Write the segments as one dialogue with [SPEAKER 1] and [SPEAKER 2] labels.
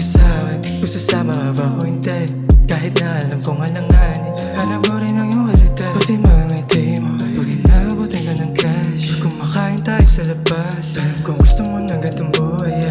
[SPEAKER 1] ka sa'kin, kung sasama ka ba o hindi. Kahit na alam kong alanganin, hanap ko rin ang iyong kalita. Pati mga ngiti mo, pag inaabutin ka ng cash. Kumakain tayo sa labas, alam kong gusto mo ng gantong buhay,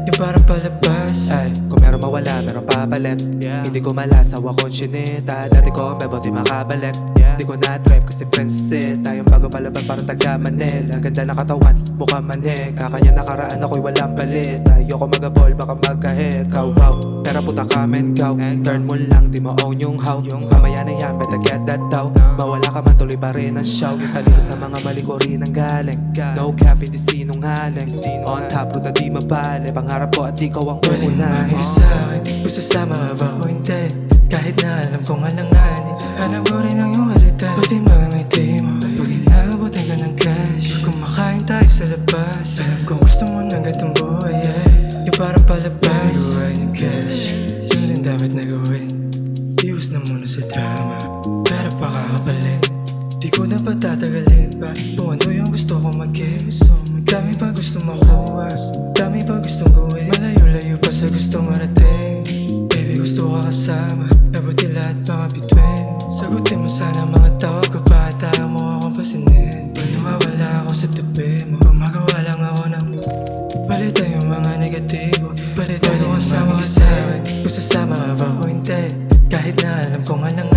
[SPEAKER 1] yung parang palabas.
[SPEAKER 2] Ay, kung meron mawala, meron papalit. Hindi ko malasaw akong chinita. Dati ko ang bebo, di makabalik. Di ko na-trip kasi princess. Tayong bago palaban parang taga Manila. Ganda na katawan, mukha manik. Kakanya nakaraan ako'y walang palit. Ayoko mag-abol, baka magkahikaw. Wow, pero puta come and go. Turn mo lang, di mo own yung how. Mamaya na yan, better get that dough. Mawala ka man, tuloy pa rin ang show. Yung talino sa mga mali ko rin ang galing. No cap, hindi sinungaling. On top, road na di mabali. Pangarap ko at ikaw ang uunahin.
[SPEAKER 1] Pwede ka sa'kin, kung sasama ka ba o hindi. Kahit na alam kong alanganin, hanap ko rin ang iyong kalita. Pati mga ngiti mo, pag inaabutin ka ng cash. Kumakain tayo sa labas, alam kong gusto mo ng gantong buhay, yung parang palabas. Gawain yung cash, yun ang dapat na gawin. Iwas na muna sa drama, pero pakakapalit. Di ko na patatagalin pa kung ano yung gusto kong maging. Dami pa gusto makuha, dami pa gustong gawin. Malayo-layo pa sa gusto marating. Baby, gusto ko kasama, abutin lahat mga bituin. Sagutin mo sana mga tawag ko pa at ayaw mo akong pasinin. Pag nawawala ako sa tabi mo, gumagawa lang ako ng palitan yung mga negatibo. Palitan yung kasama ka sa'kin, kung sasama ka ba o hindi. Kahit na alam kong alang